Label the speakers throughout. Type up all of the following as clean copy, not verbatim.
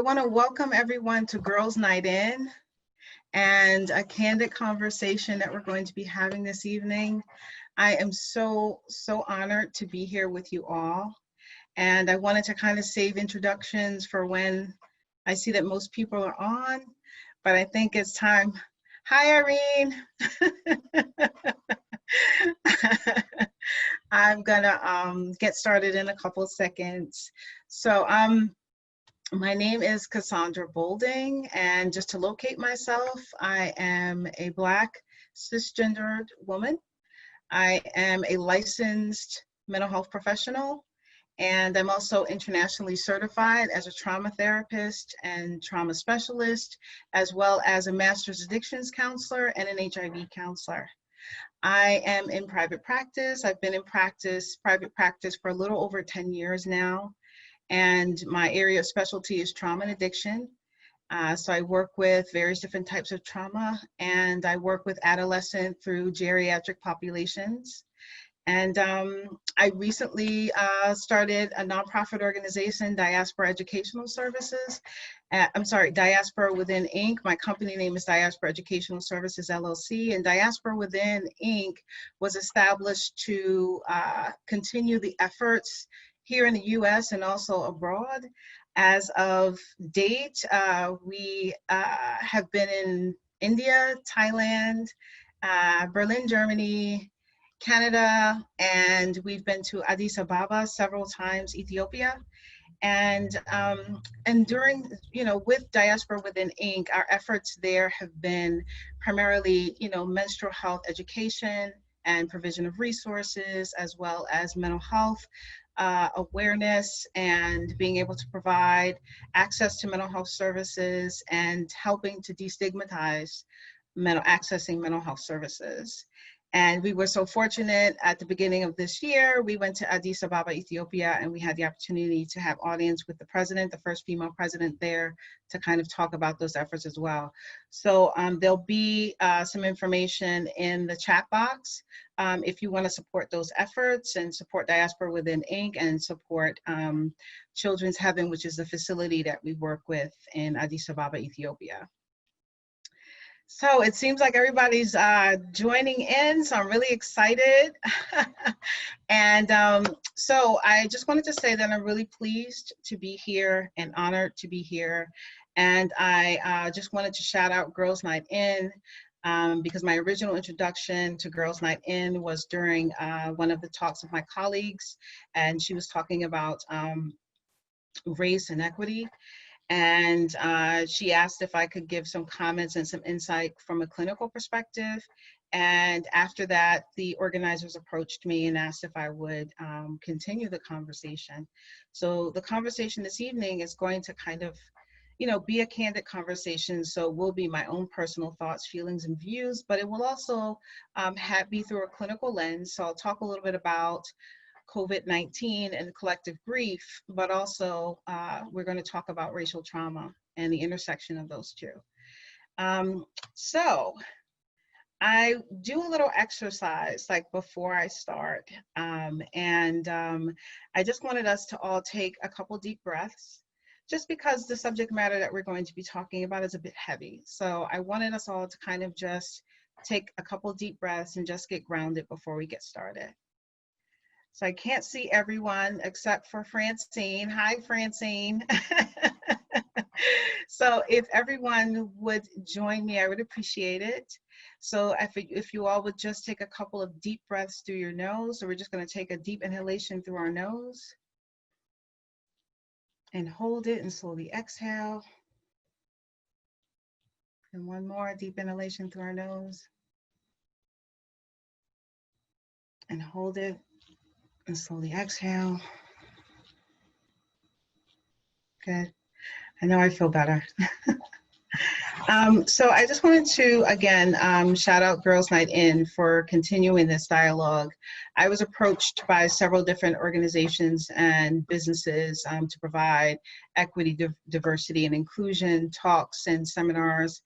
Speaker 1: I want to welcome everyone to Girls Night In and a candid conversation that we're going to be having this evening. I am so honored to be here with you all. And I wanted to kind of save introductions for when I see that most people are on, but I think it's time. Hi, Irene. I'm gonna get started in a couple of seconds. So my name is Cassandra Bolding, and just to locate myself, I am a Black cisgendered woman. I am a licensed mental health professional, and I'm also internationally certified as a trauma therapist and trauma specialist, as well as a master's addictions counselor and an HIV counselor. I am in private practice. I've been in private practice for a little over 10 years now. And my area of specialty is trauma and addiction. So I work with various different types of trauma, and I work with adolescent through geriatric populations. And I recently started a nonprofit organization, Diaspora Educational Services. Diaspora Within Inc. My company name is Diaspora Educational Services, LLC, and Diaspora Within Inc. was established to continue the efforts here in the US and also abroad. As of date, we have been in India, Thailand, Berlin, Germany, Canada, and we've been to Addis Ababa several times, Ethiopia. And during, with Diaspora Within Inc., our efforts there have been primarily, menstrual health education and provision of resources, as well as mental health awareness and being able to provide access to mental health services and helping to destigmatize accessing mental health services. And we were so fortunate at the beginning of this year, we went to Addis Ababa, Ethiopia, and we had the opportunity to have audience with the president, the first female president there, to kind of talk about those efforts as well. So there'll be some information in the chat box if you want to support those efforts and support Diaspora Within Inc. and support Children's Heaven, which is the facility that we work with in Addis Ababa, Ethiopia. So it seems like everybody's joining in, so I'm really excited. And so I just wanted to say that I'm really pleased to be here and honored to be here. And I just wanted to shout out Girls Night In because my original introduction to Girls Night In was during one of the talks of my colleagues, and she was talking about race and equity. And she asked if I could give some comments and some insight from a clinical perspective. And after that, the organizers approached me and asked if I would continue the conversation. So the conversation this evening is going to kind of, be a candid conversation. So it will be my own personal thoughts, feelings, and views, but it will also be through a clinical lens. So I'll talk a little bit about COVID-19 and collective grief, but also we're going to talk about racial trauma and the intersection of those two. So I do a little exercise like before I start, and I just wanted us to all take a couple deep breaths, just because the subject matter that we're going to be talking about is a bit heavy. So I wanted us all to kind of just take a couple deep breaths and just get grounded before we get started. So I can't see everyone except for Francine. Hi, Francine. So if everyone would join me, I would appreciate it. So if you all would just take a couple of deep breaths through your nose. So we're just going to take a deep inhalation through our nose and hold it and slowly exhale. And one more deep inhalation through our nose and hold it. And slowly exhale. Good. I know I feel better. So I just wanted to, again, shout out Girls Night In for continuing this dialogue. I was approached by several different organizations and businesses to provide equity, diversity, and inclusion talks and seminars.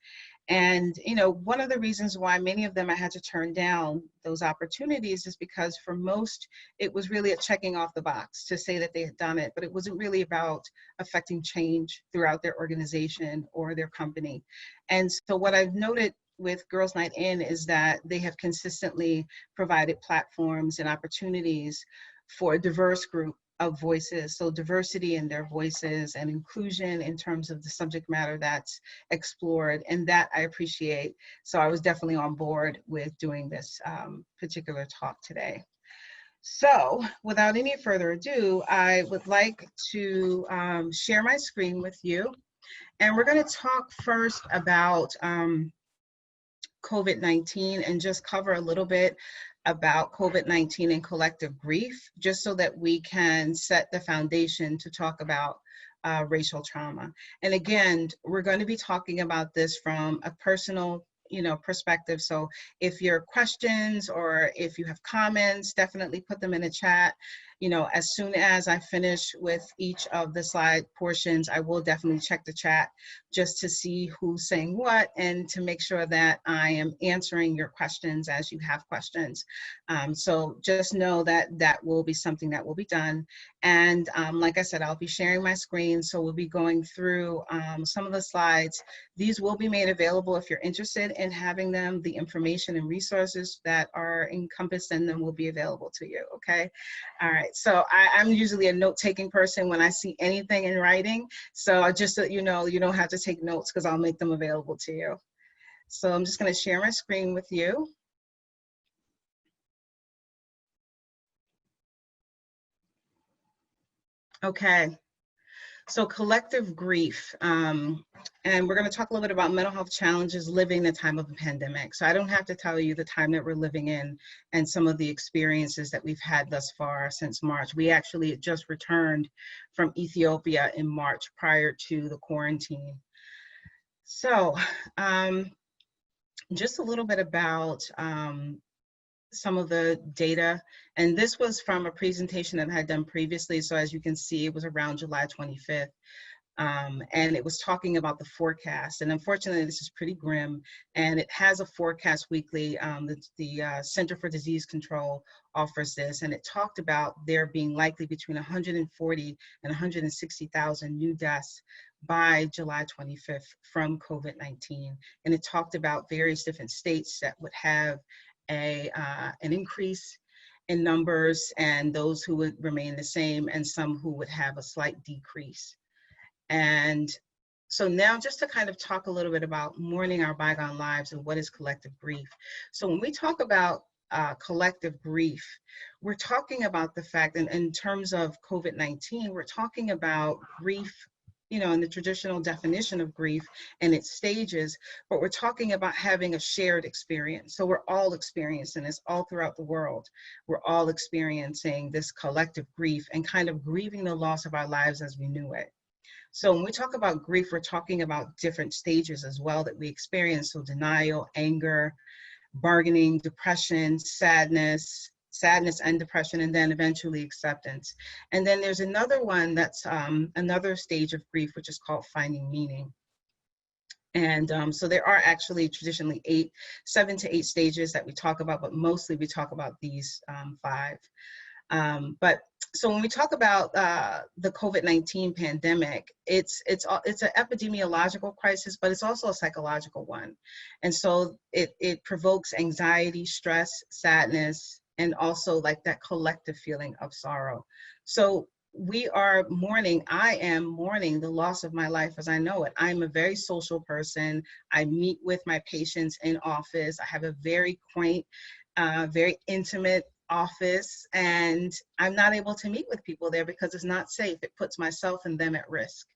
Speaker 1: And, you know, one of the reasons why many of them I had to turn down those opportunities is because for most, it was really a checking off the box to say that they had done it, but it wasn't really about affecting change throughout their organization or their company. And so what I've noted with Girls Night In is that they have consistently provided platforms and opportunities for a diverse group of voices. So diversity in their voices and inclusion in terms of the subject matter that's explored, and that I appreciate. So I was definitely on board with doing this particular talk today. So without any further ado, I would like to share my screen with you. And we're going to talk first about COVID-19 and just cover a little bit about COVID-19 and collective grief, just so that we can set the foundation to talk about racial trauma. And again, we're going to be talking about this from a personal perspective. So if your questions or if you have comments, definitely put them in the chat. As soon as I finish with each of the slide portions, I will definitely check the chat just to see who's saying what and to make sure that I am answering your questions as you have questions. So just know that that will be something that will be done. And like I said, I'll be sharing my screen. So we'll be going through some of the slides. These will be made available if you're interested in having them. The information and resources that are encompassed in them will be available to you, okay? All right, so I'm usually a note-taking person when I see anything in writing. So just so you know, you don't have to take notes because I'll make them available to you. So I'm just gonna share my screen with you. Okay. So collective grief, and we're going to talk a little bit about mental health challenges living the time of a pandemic. So I don't have to tell you the time that we're living in and some of the experiences that we've had thus far since March. We actually just returned from Ethiopia in March prior to the quarantine. So just a little bit about some of the data, and this was from a presentation that I had done previously. So as you can see, it was around July 25th. And it was talking about the forecast. And unfortunately, this is pretty grim, and it has a forecast weekly. The Center for Disease Control offers this, and it talked about there being likely between 140 and 160,000 new deaths by July 25th from COVID-19. And it talked about various different states that would have an increase in numbers, and those who would remain the same, and some who would have a slight decrease. And so now just to kind of talk a little bit about mourning our bygone lives and what is collective grief. So when we talk about collective grief, we're talking about the fact, and in terms of COVID-19, we're talking about grief, in the traditional definition of grief and its stages, but we're talking about having a shared experience. So we're all experiencing this all throughout the world. We're all experiencing this collective grief and kind of grieving the loss of our lives as we knew it. So when we talk about grief, we're talking about different stages as well that we experience. So denial, anger, bargaining, depression, sadness and depression, and then eventually acceptance. And then there's another one that's another stage of grief, which is called finding meaning. And so there are actually traditionally 7 to 8 stages that we talk about, but mostly we talk about these 5. So when we talk about the COVID-19 pandemic, it's an epidemiological crisis, but it's also a psychological one. And so it provokes anxiety, stress, sadness, and also like that collective feeling of sorrow. So we are mourning, I am mourning the loss of my life as I know it. I'm a very social person. I meet with my patients in office. I have a very quaint, very intimate office, and I'm not able to meet with people there because it's not safe. It puts myself and them at risk.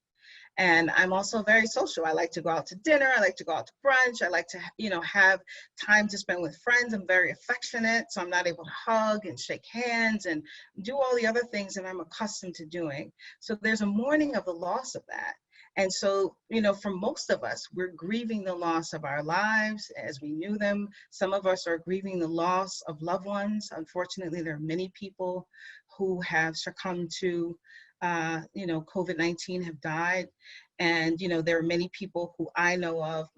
Speaker 1: And I'm also very social. I like to go out to dinner. I like to go out to brunch. I like to, have time to spend with friends. I'm very affectionate, so I'm not able to hug and shake hands and do all the other things that I'm accustomed to doing. So there's a mourning of the loss of that. And so, for most of us, we're grieving the loss of our lives as we knew them. Some of us are grieving the loss of loved ones. Unfortunately, there are many people who have succumbed to COVID-19 have died. And, there are many people who I know of,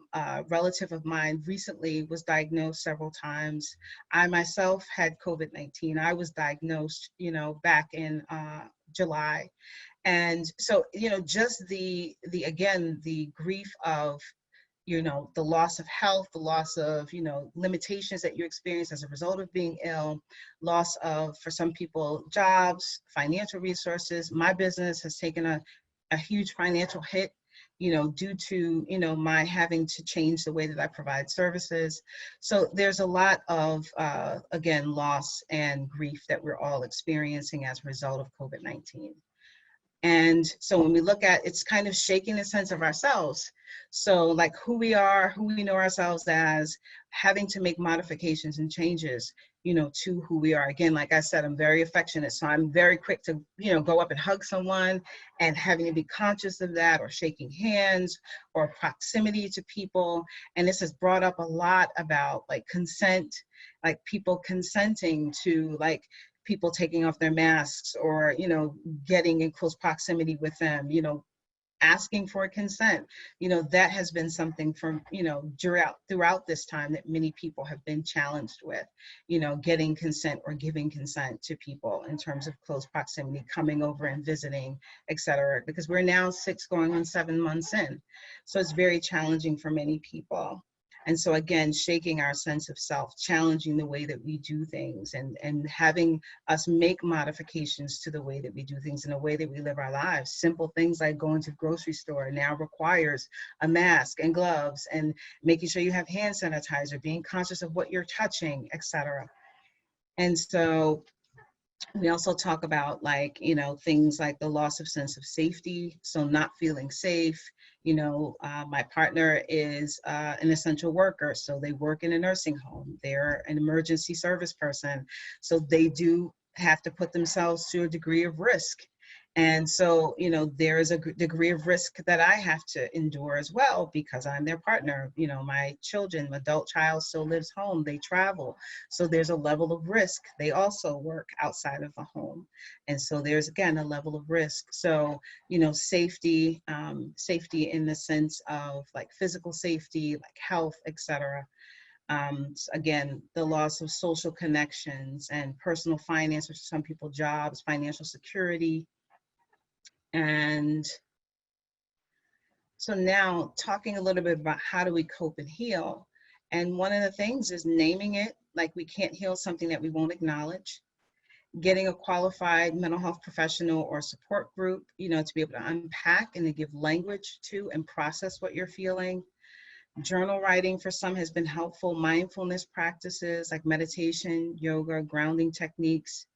Speaker 1: relative of mine recently was diagnosed several times. I myself had COVID-19. I was diagnosed, back in July. And so, just again, the grief of, the loss of health, the loss of, limitations that you experience as a result of being ill, loss of, for some people, jobs, financial resources. My business has taken a huge financial hit, due to, my having to change the way that I provide services. So there's a lot of, again, loss and grief that we're all experiencing as a result of COVID-19. And so when we look at, it's kind of shaking a sense of ourselves. So like who we are, who we know ourselves as, having to make modifications and changes, to who we are. Again, like I said, I'm very affectionate. So I'm very quick to, go up and hug someone, and having to be conscious of that, or shaking hands, or proximity to people. And this has brought up a lot about like consent, like people consenting to like people taking off their masks, or, getting in close proximity with them, asking for consent. That has been something from, throughout this time that many people have been challenged with, getting consent or giving consent to people in terms of close proximity, coming over and visiting, etc. Because we're now 6 going on 7 months in. So it's very challenging for many people. And so again, shaking our sense of self, challenging the way that we do things, and having us make modifications to the way that we do things and the way that we live our lives. Simple things like going to the grocery store now requires a mask and gloves, and making sure you have hand sanitizer, being conscious of what you're touching, etc. And so we also talk about like, things like the loss of sense of safety. So not feeling safe. My partner is an essential worker. So they work in a nursing home. They're an emergency service person. So they do have to put themselves to a degree of risk. And so, there is a degree of risk that I have to endure as well, because I'm their partner. My children, my adult child still lives home, they travel. So there's a level of risk. They also work outside of the home. And so there's, again, a level of risk. So, safety, safety in the sense of like physical safety, like health, etc. Again, the loss of social connections and personal finance, for some people, jobs, financial security. And so now talking a little bit about how do we cope and heal. And one of the things is naming it, like we can't heal something that we won't acknowledge. Getting a qualified mental health professional or support group, to be able to unpack and to give language to and process what you're feeling. Journal writing for some has been helpful. Mindfulness practices like meditation, yoga, grounding techniques.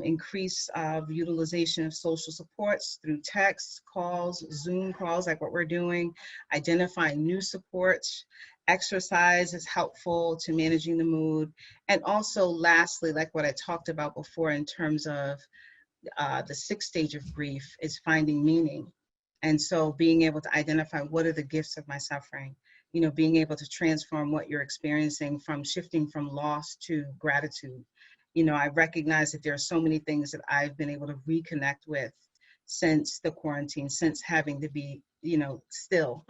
Speaker 1: Increase of utilization of social supports through text calls, Zoom calls, like what we're doing, identifying new supports. Exercise is helpful to managing the mood. And also lastly, like what I talked about before in terms of the 6th stage of grief, is finding meaning. And so being able to identify what are the gifts of my suffering, being able to transform what you're experiencing, from shifting from loss to gratitude. I recognize that there are so many things that I've been able to reconnect with since the quarantine, since having to be, still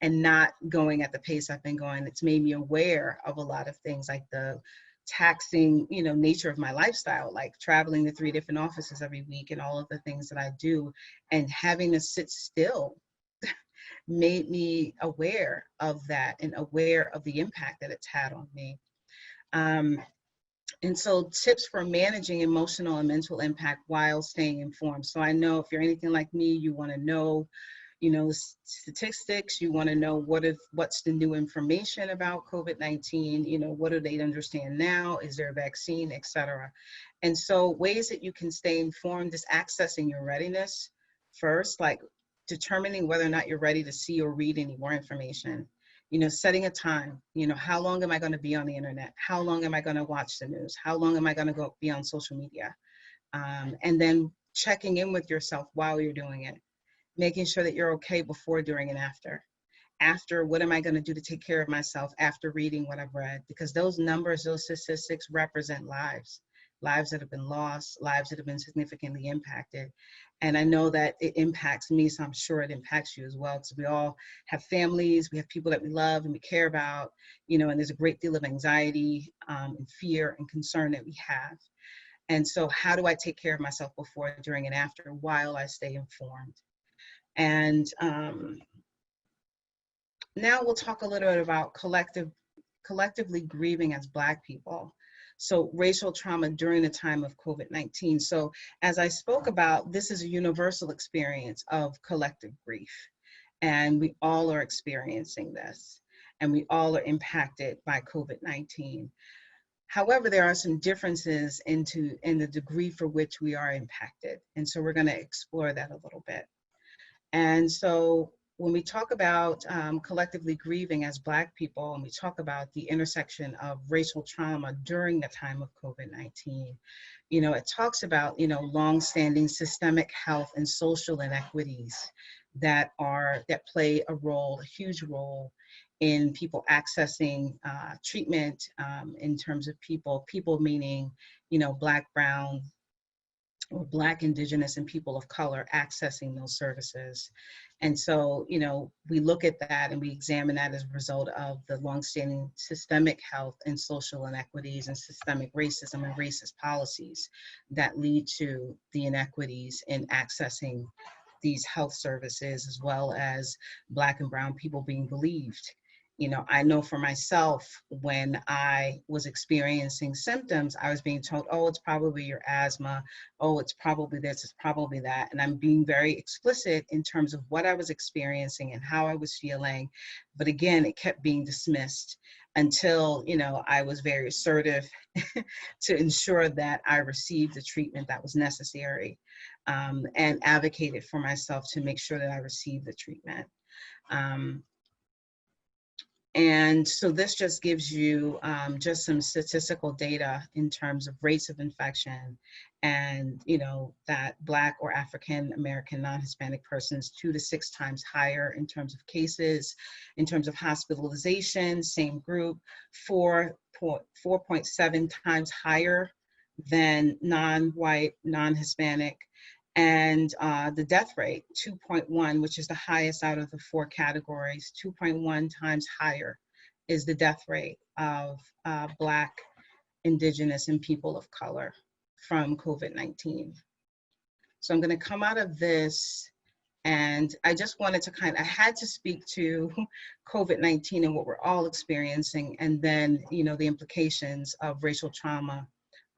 Speaker 1: and not going at the pace I've been going. It's made me aware of a lot of things, like the taxing, nature of my lifestyle, like traveling to 3 different offices every week and all of the things that I do, and having to sit still made me aware of that and aware of the impact that it's had on me. And so tips for managing emotional and mental impact while staying informed. So I know if you're anything like me, you want to know, statistics, you want to know what's the new information about COVID-19, what do they understand now, is there a vaccine, etc. And so ways that you can stay informed is accessing your readiness first, like determining whether or not you're ready to see or read any more information. Setting a time, how long am I going to be on the internet? How long am I going to watch the news? How long am I going to be on social media? And then checking in with yourself while you're doing it, making sure that you're okay before, during, and after. After, what am I going to do to take care of myself after reading what I've read? Because those numbers, those statistics represent lives. lives that have been lost, lives that have been significantly impacted. And I know that it impacts me, so I'm sure it impacts you as well, because we all have families, we have people that we love and we care about, you know, and there's a great deal of anxiety and fear and concern that we have. And so how do I take care of myself before, during, and after, while I stay informed? And now we'll talk a little bit about collectively grieving as Black people. So racial trauma during the time of COVID-19. So as I spoke about, this is a universal experience of collective grief. And we all are experiencing this. And we all are impacted by COVID-19. However, there are some differences in the degree for which we are impacted. And so we're going to explore that a little bit. And so when we talk about collectively grieving as Black people, and we talk about the intersection of racial trauma during the time of COVID-19, you know, it talks about, you know, longstanding systemic health and social inequities that play a role, a huge role in people accessing treatment, in terms of people meaning, you know, Black, brown, or Black, Indigenous, and people of color accessing those services. And so, you know, we look at that and we examine that as a result of the longstanding systemic health and social inequities and systemic racism and racist policies that lead to the inequities in accessing these health services, as well as Black and brown people being believed. You know, I know for myself, when I was experiencing symptoms, I was being told, oh, it's probably your asthma. Oh, it's probably this, it's probably that. And I'm being very explicit in terms of what I was experiencing and how I was feeling. But again, it kept being dismissed until, you know, I was very assertive to ensure that I received the treatment that was necessary, and advocated for myself to make sure that I received the treatment. And so this just gives you just some statistical data in terms of rates of infection, and, you know, that Black or African American non-Hispanic persons 2 to 6 times higher in terms of cases. In terms of hospitalization, same group, 4.7 times higher than non-white, non-Hispanic. And the death rate, 2.1, which is the highest out of the 4 categories, 2.1 times higher is the death rate of Black, Indigenous, and people of color from COVID-19. So I'm going to come out of this, and I just wanted to I had to speak to COVID-19 and what we're all experiencing, and then, you know, the implications of racial trauma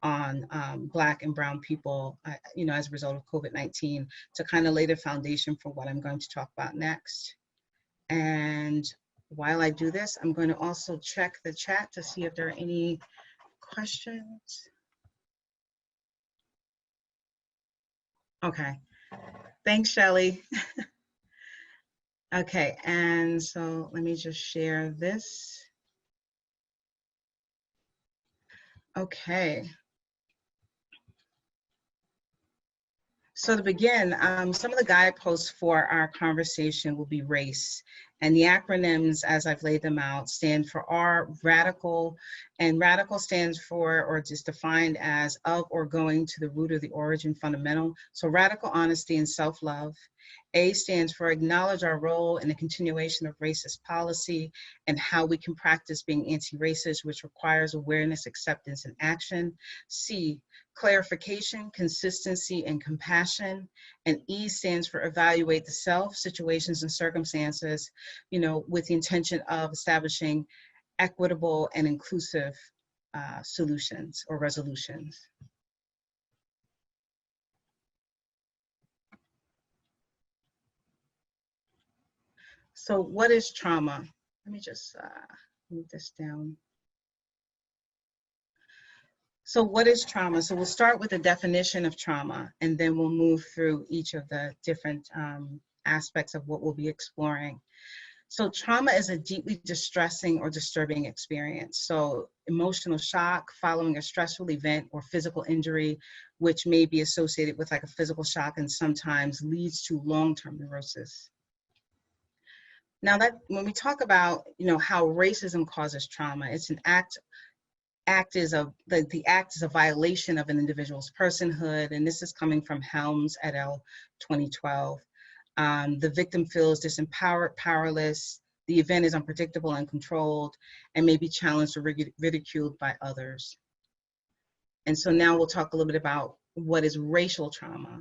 Speaker 1: on Black and brown people, you know, as a result of COVID-19, to kind of lay the foundation for what I'm going to talk about next. And while I do this, I'm going to also check the chat to see if there are any questions. Okay, thanks, Shelley. Okay, and so let me just share this. Okay. So to begin, some of the guideposts for our conversation will be RACE. And the acronyms, as I've laid them out, stand for R, radical, and radical stands for, or just defined as, of or going to the root of the origin fundamental. So radical honesty and self-love. A stands for acknowledge our role in the continuation of racist policy and how we can practice being anti-racist, which requires awareness, acceptance, and action. C, clarification, consistency, and compassion. And E stands for evaluate the self, situations, and circumstances, you know, with the intention of establishing equitable and inclusive solutions or resolutions. So what is trauma? Let me just move this down. So what is trauma? So we'll start with the definition of trauma, and then we'll move through each of the different aspects of what we'll be exploring. So trauma is a deeply distressing or disturbing experience. So emotional shock following a stressful event or physical injury, which may be associated with like a physical shock and sometimes leads to long-term neurosis. Now that when we talk about, you know, how racism causes trauma, it's an act act is the act is a violation of an individual's personhood, and this is coming from Helms et al. 2012. The victim feels disempowered, powerless. The event is unpredictable, uncontrolled, and may be challenged or ridiculed by others. And so now we'll talk a little bit about what is racial trauma.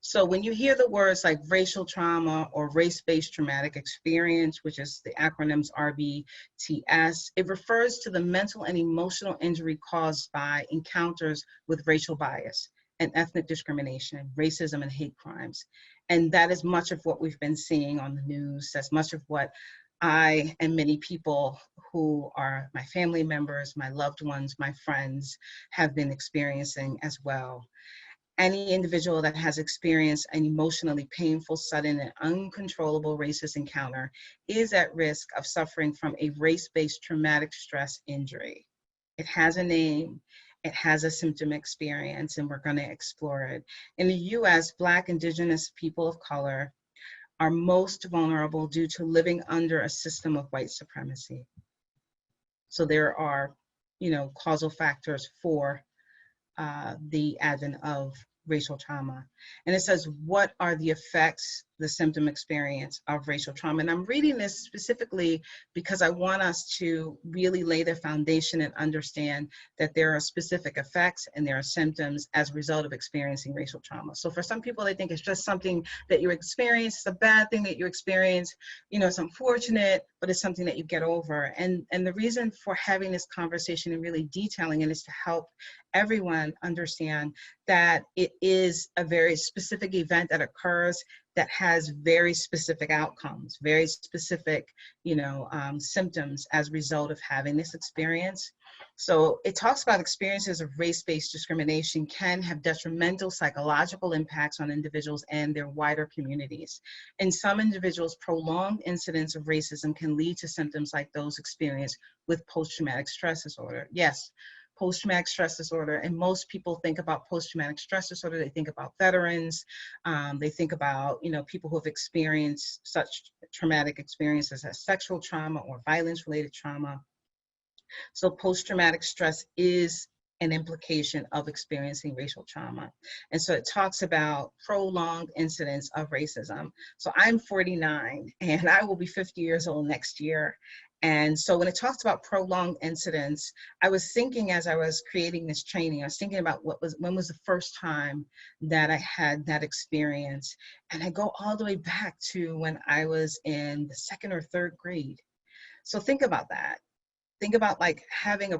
Speaker 1: So when you hear the words like racial trauma or race-based traumatic experience, which is the acronyms RBTS, it refers to the mental and emotional injury caused by encounters with racial bias and ethnic discrimination, racism, and hate crimes. And that is much of what we've been seeing on the news. That's much of what I and many people who are my family members, my loved ones, my friends have been experiencing as well. Any individual that has experienced an emotionally painful, sudden, and uncontrollable racist encounter is at risk of suffering from a race-based traumatic stress injury. It has a name, it has a symptom experience, and we're going to explore it. In the US, Black, Indigenous people of color are most vulnerable due to living under a system of white supremacy. So there are, causal factors for the advent of racial trauma. And it says, what are the effects, the symptom experience of racial trauma? And I'm reading this specifically because I want us to really lay the foundation and understand that there are specific effects and there are symptoms as a result of experiencing racial trauma. So for some people, they think it's just something that you experience, it's a bad thing that you experience, it's unfortunate, but it's something that you get over. And the reason for having this conversation and really detailing it is to help everyone understand that it is a very specific event that occurs that has very specific outcomes, very specific, symptoms as a result of having this experience. So it talks about experiences of race-based discrimination can have detrimental psychological impacts on individuals and their wider communities. In some individuals, prolonged incidents of racism can lead to symptoms like those experienced with post-traumatic stress disorder. Yes, post-traumatic stress disorder, and most people think about post-traumatic stress disorder, they think about veterans, they think about, people who have experienced such traumatic experiences as sexual trauma or violence-related trauma. So post-traumatic stress is an implication of experiencing racial trauma. And so it talks about prolonged incidents of racism. So I'm 49 and I will be 50 years old next year. And so when it talks about prolonged incidents, I was thinking as I was creating this training, I was thinking about when was the first time that I had that experience. And I go all the way back to when I was in the 2nd or 3rd grade. So think about that. Think about like having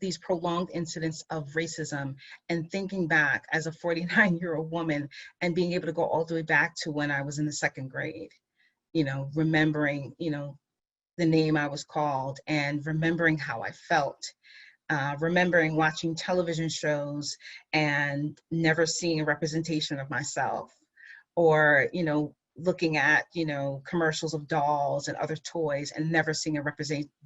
Speaker 1: these prolonged incidents of racism and thinking back as a 49-year-old woman and being able to go all the way back to when I was in the 2nd grade. Remembering, the name I was called and remembering how I felt, remembering watching television shows and never seeing a representation of myself, or, looking at, commercials of dolls and other toys and never seeing a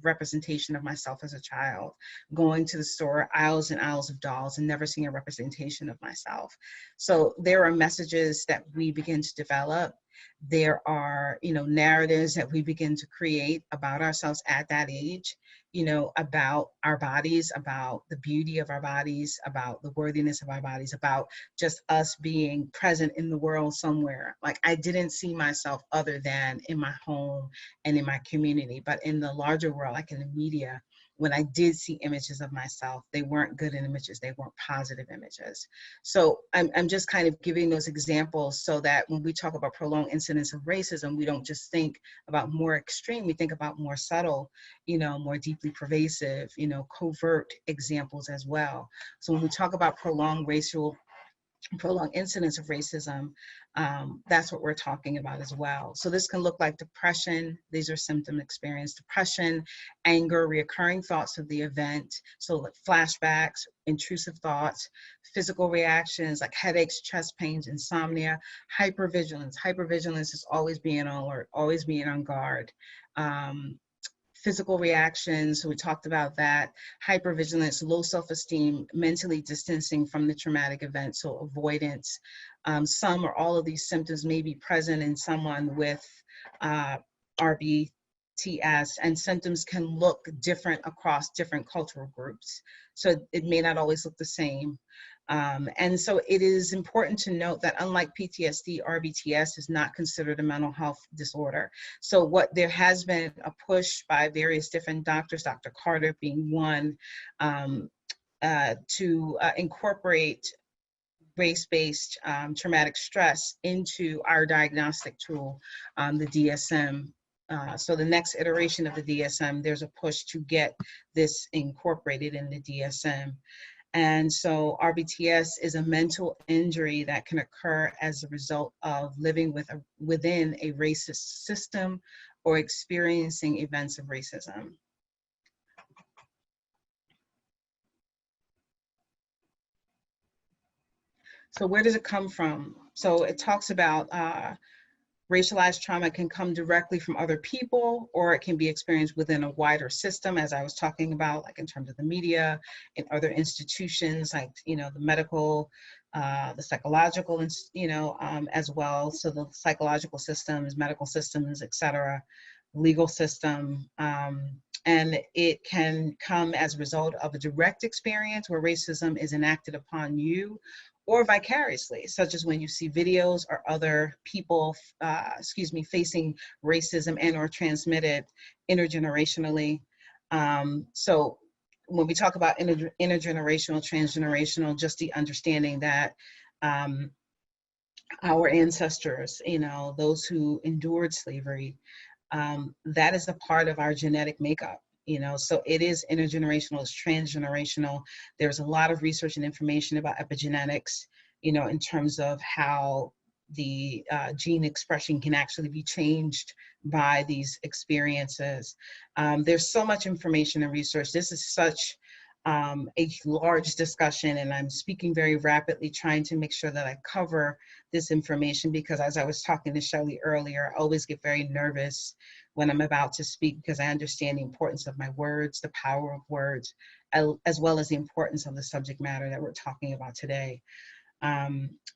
Speaker 1: representation of myself as a child, going to the store, aisles and aisles of dolls and never seeing a representation of myself. So there are messages that we begin to develop. There are, narratives that we begin to create about ourselves at that age, about our bodies, about the beauty of our bodies, about the worthiness of our bodies, about just us being present in the world somewhere. Like I didn't see myself other than in my home and in my community, but in the larger world, like in the media, when I did see images of myself, they weren't good images, they weren't positive images. So I'm just kind of giving those examples so that when we talk about prolonged incidents of racism, we don't just think about more extreme, we think about more subtle, more deeply pervasive, covert examples as well. So when we talk about prolonged incidents of racism, that's what we're talking about as well. So this can look like depression. These are symptom experience: depression, anger, reoccurring thoughts of the event. So like flashbacks, intrusive thoughts, physical reactions like headaches, chest pains, insomnia, hypervigilance. Hypervigilance is always being on alert, always being on guard. Physical reactions, so we talked about that. Hypervigilance, low self-esteem, mentally distancing from the traumatic event, so avoidance. Some or all of these symptoms may be present in someone with RBTS, RBTS, and symptoms can look different across different cultural groups. So it may not always look the same. And so it is important to note that unlike PTSD, RBTS is not considered a mental health disorder. So what there has been a push by various different doctors, Dr. Carter being one, to incorporate race-based traumatic stress into our diagnostic tool, the DSM. So the next iteration of the DSM, there's a push to get this incorporated in the DSM. And so RBTS is a mental injury that can occur as a result of living within a racist system or experiencing events of racism. So where does it come from? So it talks about racialized trauma can come directly from other people, or it can be experienced within a wider system, as I was talking about, like in terms of the media and other institutions, like, you know, the medical, the psychological, you know, as well. So the psychological systems, medical systems, et cetera, legal system. And it can come as a result of a direct experience where racism is enacted upon you, or vicariously, such as when you see videos or other people, facing racism and or transmitted intergenerationally. So when we talk about intergenerational, transgenerational, just the understanding that our ancestors, you know, those who endured slavery, that is a part of our genetic makeup. You know, so it is intergenerational, it's transgenerational. There's a lot of research and information about epigenetics, you know, in terms of how the gene expression can actually be changed by these experiences. There's so much information and research. This is such a large discussion, and I'm speaking very rapidly, trying to make sure that I cover this information, because as I was talking to Shelley earlier, I always get very nervous when I'm about to speak, because I understand the importance of my words, the power of words, as well as the importance of the subject matter that we're talking about today.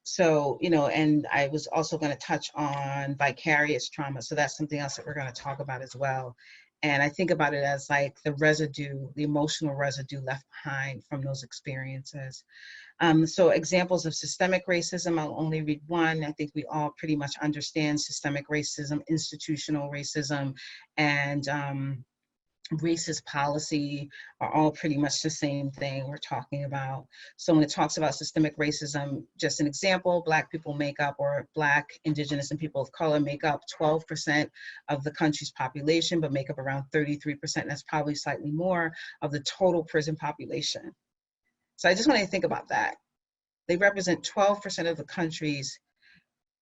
Speaker 1: So, you know, and I was also going to touch on vicarious trauma. So that's something else that we're going to talk about as well. And I think about it as like the residue, the emotional residue left behind from those experiences. So examples of systemic racism, I'll only read one. I think we all pretty much understand systemic racism, institutional racism, and racist policy are all pretty much the same thing we're talking about. So when it talks about systemic racism, just an example, Black people make up, or Black, Indigenous, and people of color make up 12% of the country's population, but make up around 33%, that's probably slightly more, of the total prison population. So I just want you to think about that. They represent 12% of the country's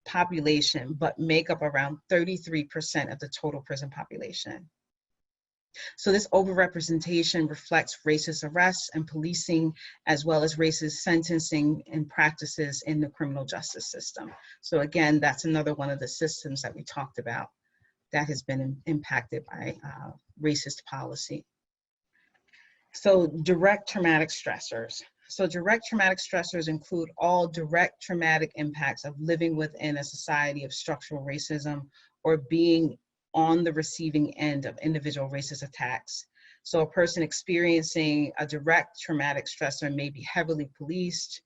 Speaker 1: population, but make up around 33% of the total prison population. So this overrepresentation reflects racist arrests and policing, as well as racist sentencing and practices in the criminal justice system. So again, that's another one of the systems that we talked about that has been impacted by racist policy. So direct traumatic stressors. So direct traumatic stressors include all direct traumatic impacts of living within a society of structural racism, or being on the receiving end of individual racist attacks. So a person experiencing a direct traumatic stressor may be heavily policed,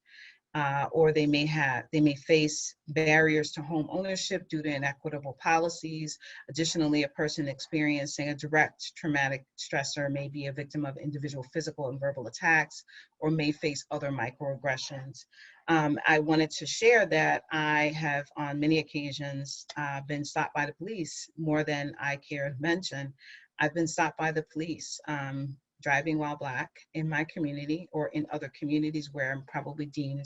Speaker 1: or they may face barriers to home ownership due to inequitable policies. Additionally, a person experiencing a direct traumatic stressor may be a victim of individual physical and verbal attacks, or may face other microaggressions. I wanted to share that I have on many occasions been stopped by the police, more than I care to mention. I've been stopped by the police driving while Black in my community, or in other communities where I'm probably deemed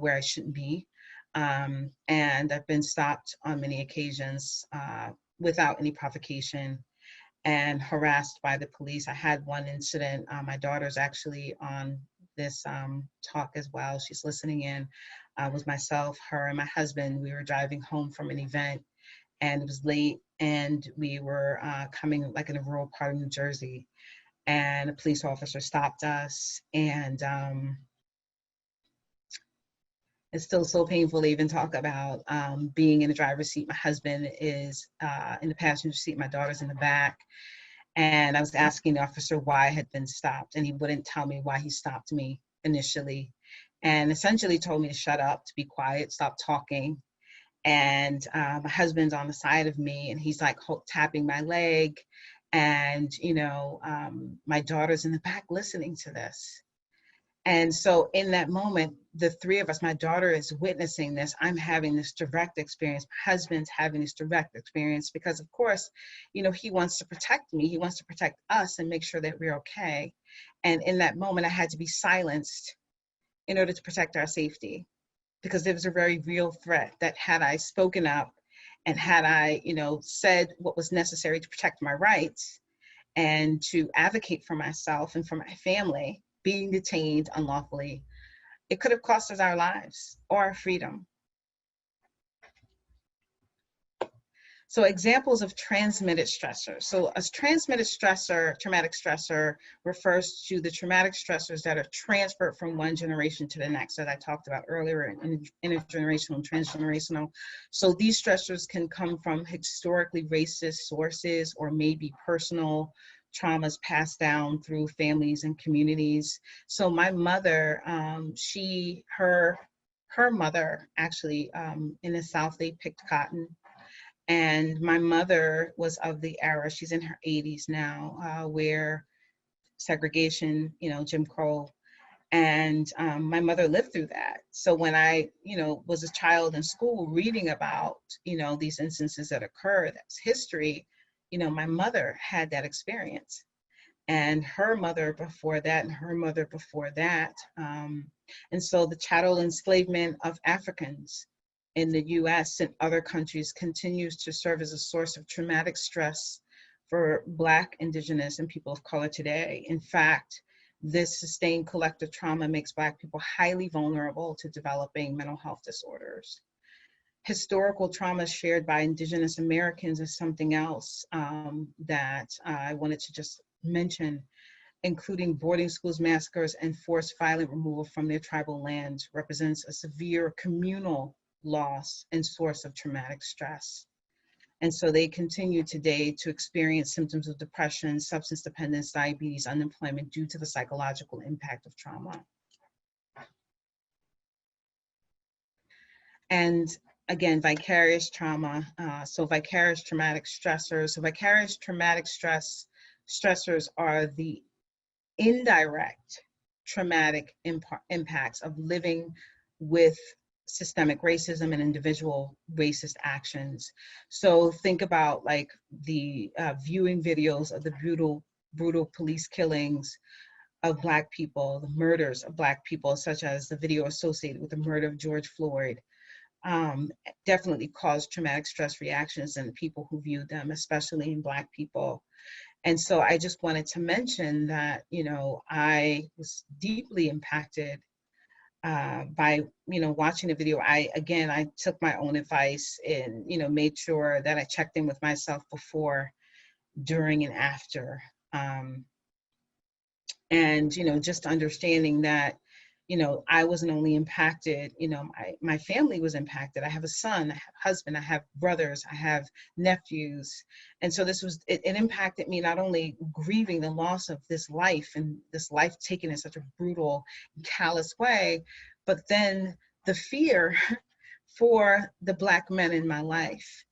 Speaker 1: where I shouldn't be. And I've been stopped on many occasions without any provocation and harassed by the police. I had one incident, my daughter's actually on this talk as well. She's listening in. It was myself, her, and my husband. We were driving home from an event, and it was late, and we were coming like in a rural part of New Jersey. And a police officer stopped us, and It's still so painful to even talk about being in the driver's seat. My husband is in the passenger seat, my daughter's in the back. And I was asking the officer why I had been stopped, and he wouldn't tell me why he stopped me initially. And essentially told me to shut up, to be quiet, stop talking. And my husband's on the side of me, and he's like tapping my leg. And, my daughter's in the back listening to this. And so in that moment, the three of us, my daughter is witnessing this. I'm having this direct experience. My husband's having this direct experience because, of course, he wants to protect me. He wants to protect us and make sure that we're okay. And in that moment, I had to be silenced in order to protect our safety, because there was a very real threat that had I spoken up and had I, said what was necessary to protect my rights and to advocate for myself and for my family, being detained unlawfully, it could have cost us our lives or our freedom. So examples of transmitted stressors. So a transmitted stressor, traumatic stressor, refers to the traumatic stressors that are transferred from one generation to the next, as I talked about earlier, intergenerational and transgenerational. So these stressors can come from historically racist sources or maybe personal traumas passed down through families and communities. So my mother, her mother actually, in the South, they picked cotton. And my mother was of the era, she's in her 80s now, where segregation, Jim Crow, and my mother lived through that. So when I, was a child in school reading about, these instances that occurred, that's history, my mother had that experience. And her mother before that, and her mother before that. And so the chattel enslavement of Africans in the US and other countries continues to serve as a source of traumatic stress for Black, Indigenous, and people of color today. In fact, this sustained collective trauma makes Black people highly vulnerable to developing mental health disorders. Historical trauma shared by Indigenous Americans is something else that I wanted to just mention, including boarding schools massacres and forced violent removal from their tribal lands, represents a severe communal loss and source of traumatic stress. And so they continue today to experience symptoms of depression, substance dependence, diabetes, unemployment due to the psychological impact of trauma. And again, vicarious trauma. So vicarious traumatic stressors. So vicarious traumatic stressors are the indirect traumatic impacts of living with systemic racism and individual racist actions. So think about like the viewing videos of the brutal police killings of Black people, the murders of Black people, such as the video associated with the murder of George Floyd, definitely caused traumatic stress reactions in the people who viewed them, especially in Black people. And so I just wanted to mention that, I was deeply impacted by, watching the video. I took my own advice and, made sure that I checked in with myself before, during, and after. And, just understanding that, I wasn't only impacted, my family was impacted. I have a son, I have a husband, I have brothers, I have nephews. And so it impacted me, not only grieving the loss of this life and this life taken in such a brutal, callous way, but then the fear for the Black men in my life,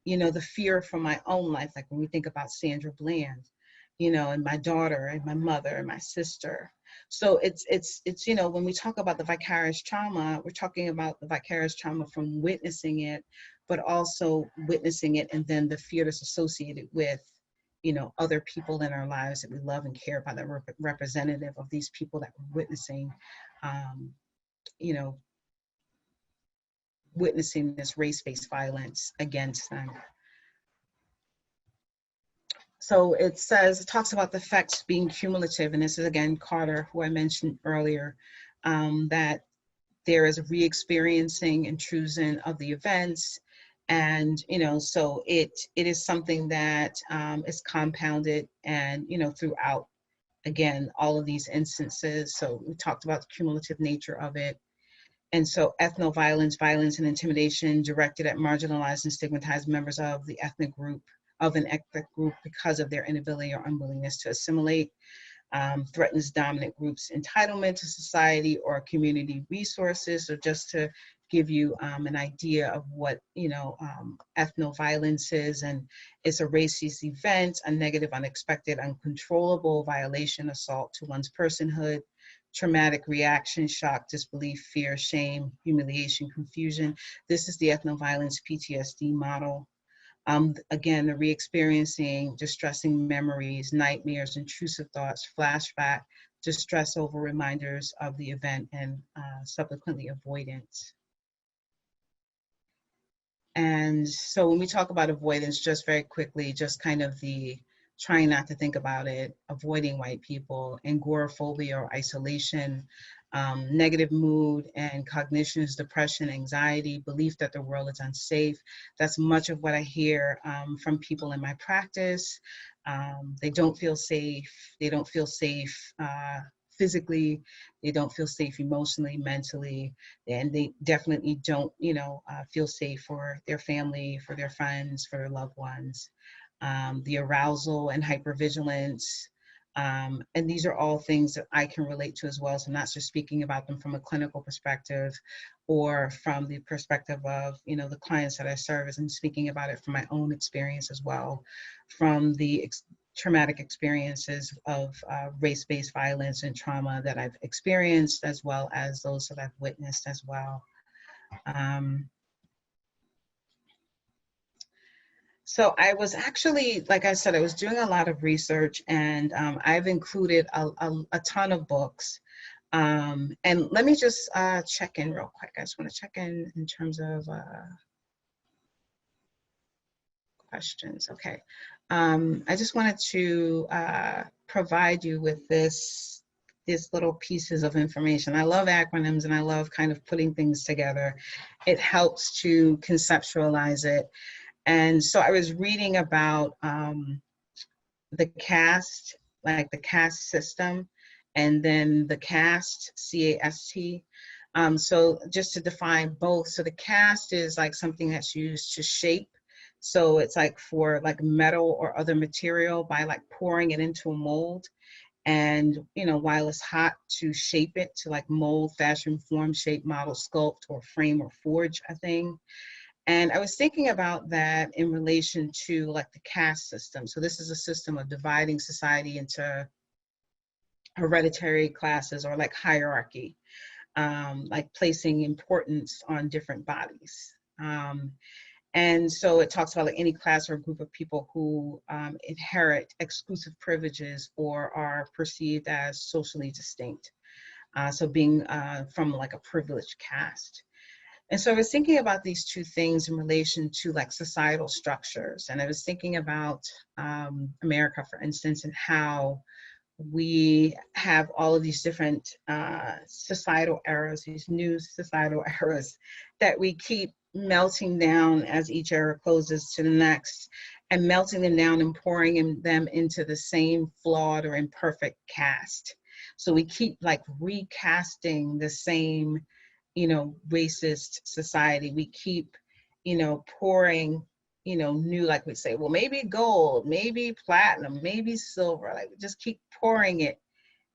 Speaker 1: the fear for my own life, like when we think about Sandra Bland, and my daughter and my mother and my sister. So it's when we talk about the vicarious trauma, we're talking about the vicarious trauma from witnessing it, but also witnessing it and then the fear that's associated with, other people in our lives that we love and care about, that are representative of these people that we're witnessing, witnessing this race-based violence against them. So it talks about the effects being cumulative, and this is again Carter, who I mentioned earlier, that there is a re-experiencing intrusion of the events, and so it is something that is compounded and throughout, again, all of these instances. So we talked about the cumulative nature of it, And so ethno-violence, violence and intimidation directed at marginalized and stigmatized members of the ethnic group, of an ethnic group because of their inability or unwillingness to assimilate, threatens dominant groups' entitlement to society or community resources. So just to give you an idea of what, ethno-violence is, and it's a racist event, a negative, unexpected, uncontrollable violation, assault to one's personhood, traumatic reaction, shock, disbelief, fear, shame, humiliation, confusion. This is the ethno-violence PTSD model. Again, the re-experiencing distressing memories, nightmares, intrusive thoughts, flashback, distress over reminders of the event, and subsequently avoidance. And so when we talk about avoidance, just very quickly, just kind of the trying not to think about it, avoiding white people, agoraphobia or isolation, negative mood and cognitions, depression, anxiety, belief that the world is unsafe. That's much of what I hear from people in my practice. They don't feel safe. They don't feel safe physically. They don't feel safe emotionally, mentally, and they definitely don't, feel safe for their family, for their friends, for their loved ones. The arousal and hypervigilance. And these are all things that I can relate to as well. So I'm not just speaking about them from a clinical perspective or from the perspective of, the clients that I serve, as I'm speaking about it from my own experience as well, from the traumatic experiences of race-based violence and trauma that I've experienced, as well as those that I've witnessed as well. So I was actually, like I said, I was doing a lot of research, and I've included a ton of books. And let me just check in real quick. I just want to check in terms of questions. Okay. I just wanted to provide you with these little pieces of information. I love acronyms, and I love kind of putting things together. It helps to conceptualize it. And so I was reading about the caste, like the caste system, and then the caste, C-A-S-T. So just to define both, so the caste is like something that's used to shape. So it's like for like metal or other material by like pouring it into a mold. And, while it's hot, to shape it, to like mold, fashion, form, shape, model, sculpt, or frame or forge a thing. And I was thinking about that in relation to like the caste system. So this is a system of dividing society into hereditary classes, or like hierarchy, like placing importance on different bodies. And so it talks about like any class or group of people who inherit exclusive privileges or are perceived as socially distinct. So being from like a privileged caste. And so I was thinking about these two things in relation to like societal structures. And I was thinking about America, for instance, and how we have all of these different societal eras, these new societal eras that we keep melting down as each era closes to the next, and melting them down and pouring them into the same flawed or imperfect cast. So we keep like recasting the same, racist society. We keep, pouring, new, like we say, well, maybe gold, maybe platinum, maybe silver. Like we just keep pouring it,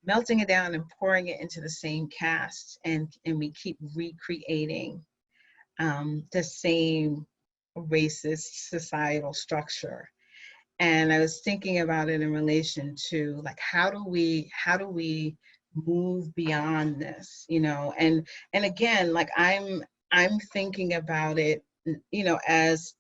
Speaker 1: melting it down and pouring it into the same cast. And we keep recreating the same racist societal structure. And I was thinking about it in relation to like, how do we move beyond this, and again, like I'm thinking about it, as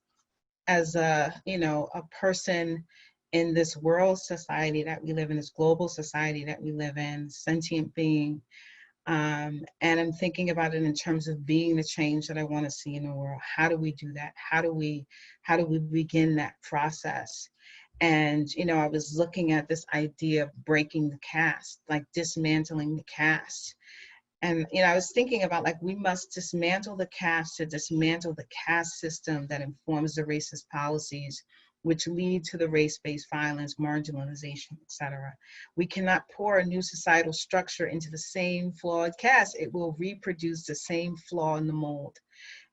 Speaker 1: a, a person in this world society that we live in, this global society that we live in, sentient being. And I'm thinking about it in terms of being the change that I want to see in the world. How do we do that? How do we begin that process? And, I was looking at this idea of breaking the caste, like dismantling the caste. And, I was thinking about like, we must dismantle the caste to dismantle the caste system that informs the racist policies which lead to the race-based violence, marginalization, etc. We cannot pour a new societal structure into the same flawed cast. It will reproduce the same flaw in the mold.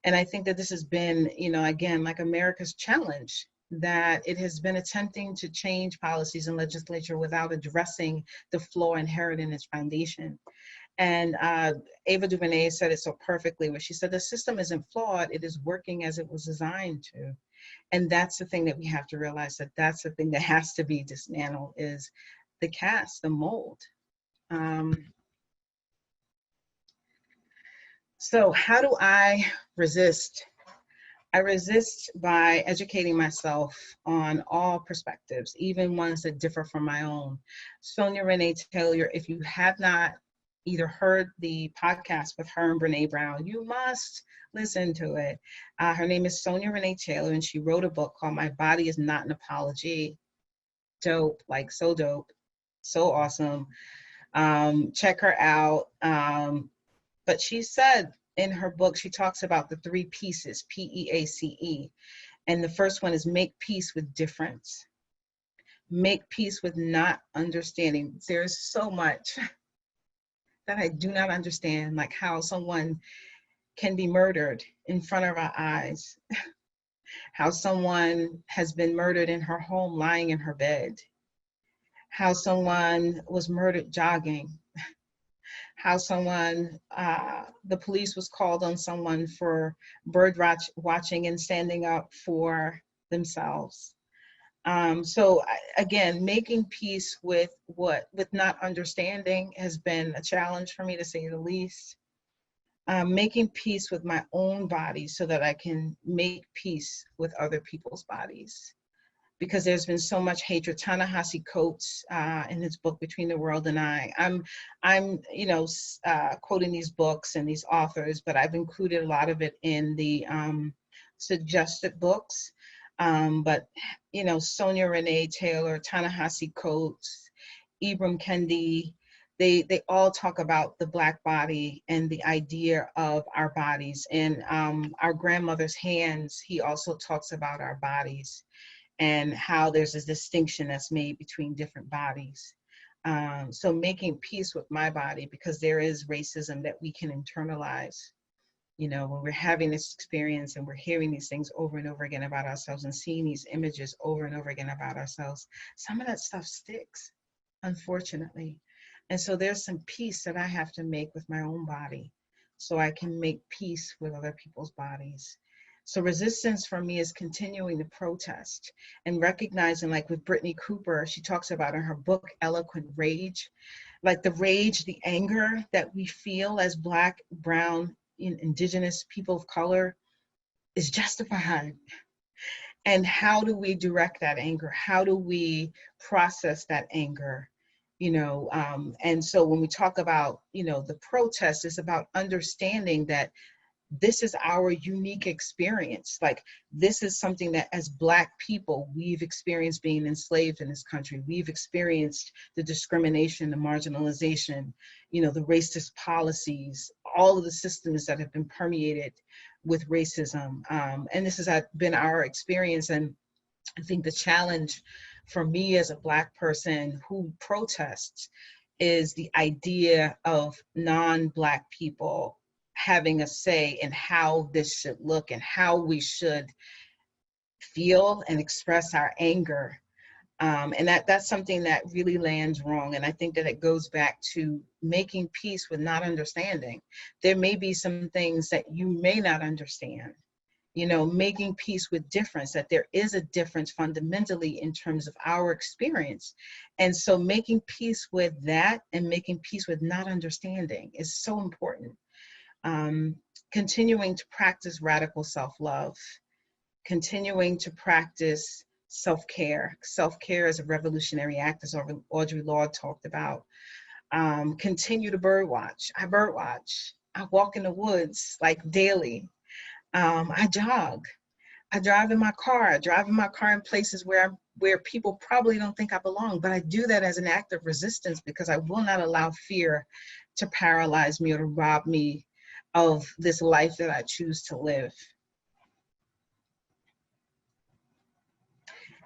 Speaker 1: And I think that this has been, you know, again, like America's challenge, that it has been attempting to change policies and legislature without addressing the flaw inherent in its foundation. And Ava DuVernay said it so perfectly, where she said, the system isn't flawed, it is working as it was designed to. And that's the thing that we have to realize, that that's the thing that has to be dismantled, is the cast, the mold. So how do I resist? I resist by educating myself on all perspectives, even ones that differ from my own. Sonia Renee Taylor, if you have not either heard the podcast with her and Brene Brown, you must listen to it. Her name is Sonia Renee Taylor, and she wrote a book called My Body Is Not an Apology. Dope, like so dope, so awesome. Check her out. But she said in her book, she talks about the 3 pieces, P-E-A-C-E. And the first one is make peace with difference. Make peace with not understanding. There's so much that I do not understand, like how someone can be murdered in front of our eyes, how someone has been murdered in her home lying in her bed, how someone was murdered jogging, how someone, the police was called on someone for bird watching and standing up for themselves. So again, making peace with not understanding has been a challenge for me, to say the least. Making peace with my own body so that I can make peace with other people's bodies. Because there's been so much hatred. Ta-Nehisi Coates, in his book Between the World and I, I'm you know, quoting these books and these authors, but I've included a lot of it in the suggested books. But you know, Sonia Renee Taylor, Ta-Nehisi Coates, Ibram Kendi, they all talk about the Black body and the idea of our bodies. And our grandmother's hands, he also talks about our bodies and how there's a distinction that's made between different bodies. So making peace with my body, because there is racism that we can internalize. You know, when we're having this experience and we're hearing these things over and over again about ourselves and seeing these images over and over again about ourselves, some of that stuff sticks, unfortunately. And so there's some peace that I have to make with my own body so I can make peace with other people's bodies. So resistance for me is continuing to protest and recognizing, like with Brittany Cooper, she talks about in her book, Eloquent Rage, like the rage, the anger that we feel as Black, brown, indigenous people of color is justified. And how do we direct that anger? How do we process that anger? You know, and so when we talk about, you know, the protest, it's about understanding that this is our unique experience. Like, this is something that as Black people, we've experienced being enslaved in this country. We've experienced the discrimination, the marginalization, you know, the racist policies, all of the systems that have been permeated with racism. And this has been our experience. And I think the challenge for me as a Black person who protests is the idea of non-Black people having a say in how this should look and how we should feel and express our anger. And that's something that really lands wrong. And I think that it goes back to making peace with not understanding. There may be some things that you may not understand, you know, making peace with difference, that there is a difference fundamentally in terms of our experience. And so making peace with that and making peace with not understanding is so important. Continuing to practice radical self-love, continuing to practice self-care. Self-care is a revolutionary act, as Audre Lorde talked about. Continue to bird watch. I bird watch. I walk in the woods like daily. I jog. I drive in my car. I drive in my car in places where people probably don't think I belong, but I do that as an act of resistance because I will not allow fear to paralyze me or to rob me of this life that I choose to live.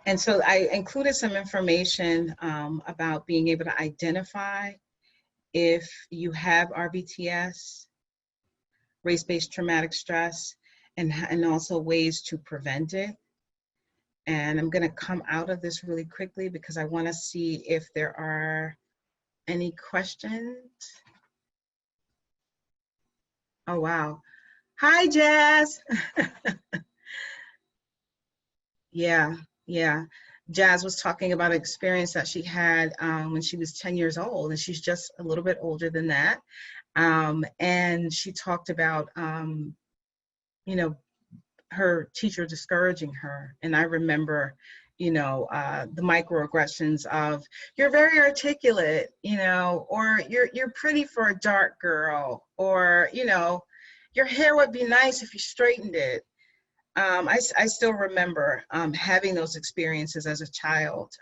Speaker 1: And so I included some information about being able to identify if you have RBTS, race-based traumatic stress, and also ways to prevent it. And I'm going to come out of this really quickly because I want to see if there are any questions. Oh, wow. Hi, Jazz. Yeah. Jazz was talking about an experience that she had when she was 10 years old, and she's just a little bit older than that. And she talked about, you know, her teacher discouraging her. And I remember, you know, the microaggressions of, you're very articulate, you know, or you're pretty for a dark girl, or, you know, your hair would be nice if you straightened it. I still remember having those experiences as a child.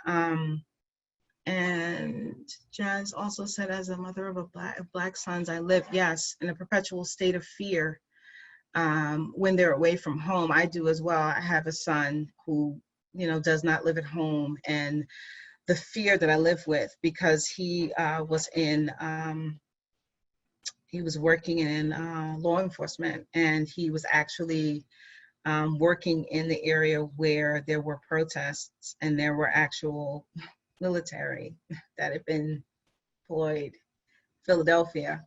Speaker 1: And Jazz also said, as a mother of black sons, I live, yes, in a perpetual state of fear when they're away from home. I do as well. I have a son who, you know, does not live at home, and the fear that I live with, because he was working in law enforcement, and he was actually working in the area where there were protests and there were actual military that had been deployed, Philadelphia,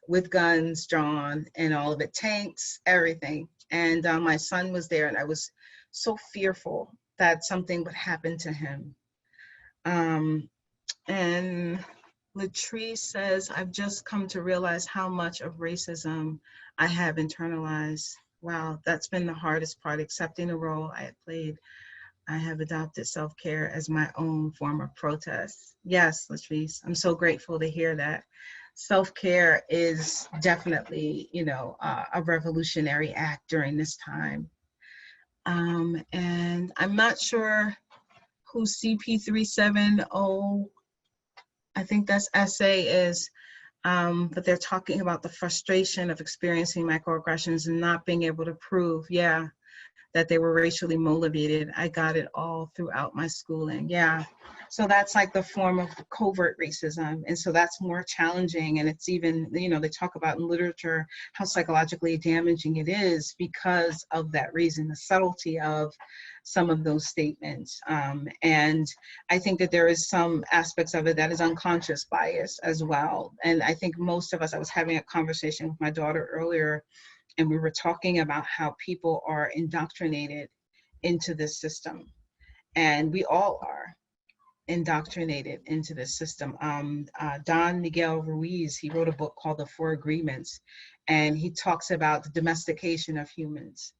Speaker 1: with guns drawn and all of it, tanks, everything. And my son was there, and I was so fearful that something would happen to him. And Latrice says, I've just come to realize how much of racism I have internalized. Wow, that's been the hardest part, accepting the role I had played. I have adopted self-care as my own form of protest. Yes, Latrice, I'm so grateful to hear that. Self-care is definitely, you know, a revolutionary act during this time. And I'm not sure who CP370, I think that's SA is, but they're talking about the frustration of experiencing microaggressions and not being able to prove, yeah, that they were racially motivated. I got it all throughout my schooling. Yeah. So that's like the form of covert racism. And so that's more challenging. And it's even, you know, they talk about in literature how psychologically damaging it is because of that reason, the subtlety of some of those statements. And I think that there is some aspects of it that is unconscious bias as well. And I think most of us, I was having a conversation with my daughter earlier, and we were talking about how people are indoctrinated into this system. And we all are indoctrinated into this system. Don Miguel Ruiz, he wrote a book called The Four Agreements, and he talks about the domestication of humans.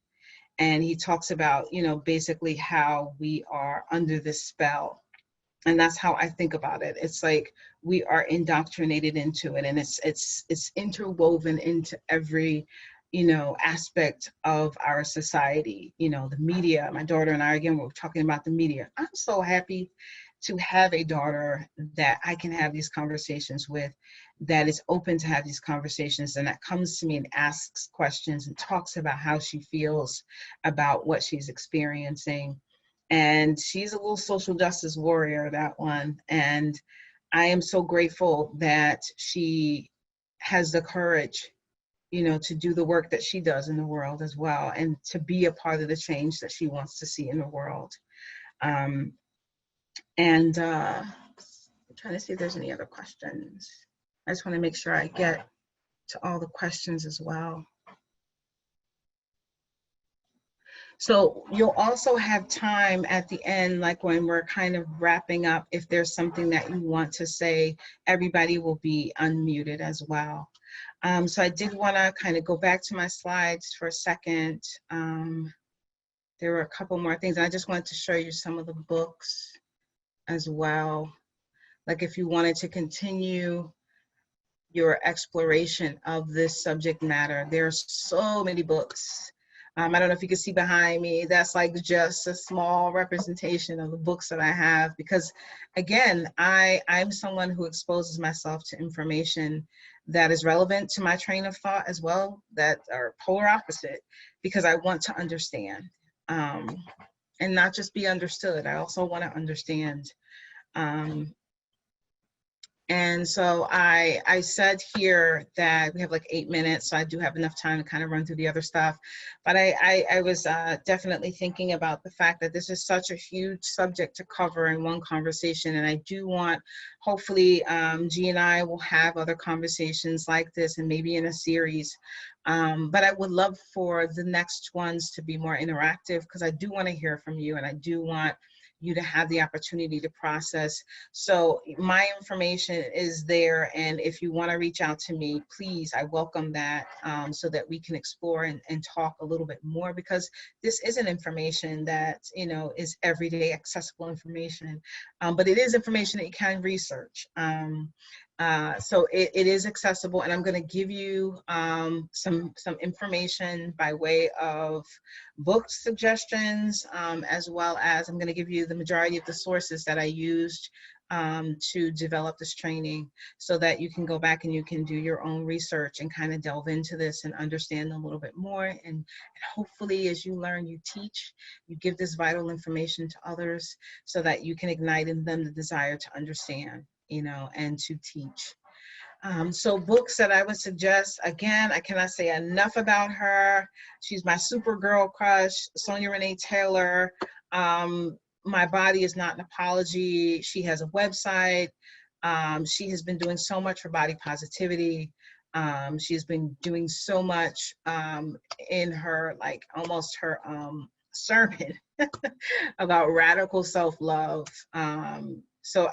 Speaker 1: And he talks about, you know, basically how we are under this spell. And that's how I think about it. It's like we are indoctrinated into it, and it's interwoven into every, you know, aspect of our society. You know, the media. My daughter and I, again, we're talking about the media. I'm so happy to have a daughter that I can have these conversations with, that is open to have these conversations, and that comes to me and asks questions and talks about how she feels about what she's experiencing. And she's a little social justice warrior, that one. And I am so grateful that she has the courage, you know, to do the work that she does in the world as well, and to be a part of the change that she wants to see in the world. I'm trying to see if there's any other questions. I just want to make sure I get to all the questions as well. So you'll also have time at the end, like when we're kind of wrapping up, if there's something that you want to say, everybody will be unmuted as well. So I did want to kind of go back to my slides for a second. There were a couple more things. I just wanted to show you some of the books as well. Like if you wanted to continue your exploration of this subject matter, there's so many books. I don't know if you can see behind me, that's like just a small representation of the books that I have, because again, I'm someone who exposes myself to information that is relevant to my train of thought as well, that are polar opposite, because I want to understand. and not just be understood. I also want to understand. And so I said here that we have like 8 minutes, so I do have enough time to kind of run through the other stuff. But I was definitely thinking about the fact that this is such a huge subject to cover in one conversation. And I do want, hopefully, G and I will have other conversations like this and maybe in a series. But I would love for the next ones to be more interactive, because I do want to hear from you, and I do want you to have the opportunity to process. So my information is there, and if you want to reach out to me, please, I welcome that, so that we can explore and talk a little bit more, because this isn't information that, you know, is everyday accessible information, but it is information that you can research. So it is accessible, and I'm going to give you some information by way of book suggestions, as well as I'm going to give you the majority of the sources that I used to develop this training, so that you can go back and you can do your own research and kind of delve into this and understand a little bit more. And hopefully, as you learn, you teach, you give this vital information to others, so that you can ignite in them the desire to understand, you know, and to teach. So books that I would suggest, again, I cannot say enough about her. She's my Supergirl crush, Sonia Renee Taylor. My Body is Not an Apology. She has a website. She has been doing so much for body positivity. She's been doing so much in her, like almost her sermon about radical self-love. So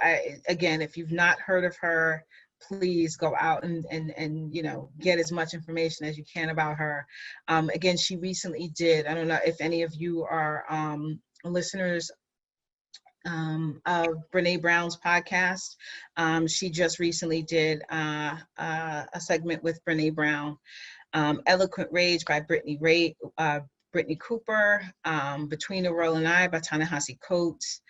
Speaker 1: again, if you've not heard of her, please go out and you know, get as much information as you can about her. Again, she recently did, I don't know if any of you are listeners of Brene Brown's podcast. She just recently did a segment with Brene Brown. Eloquent Rage by Brittany Cooper. Between the World and I by Ta-Nehisi Coates.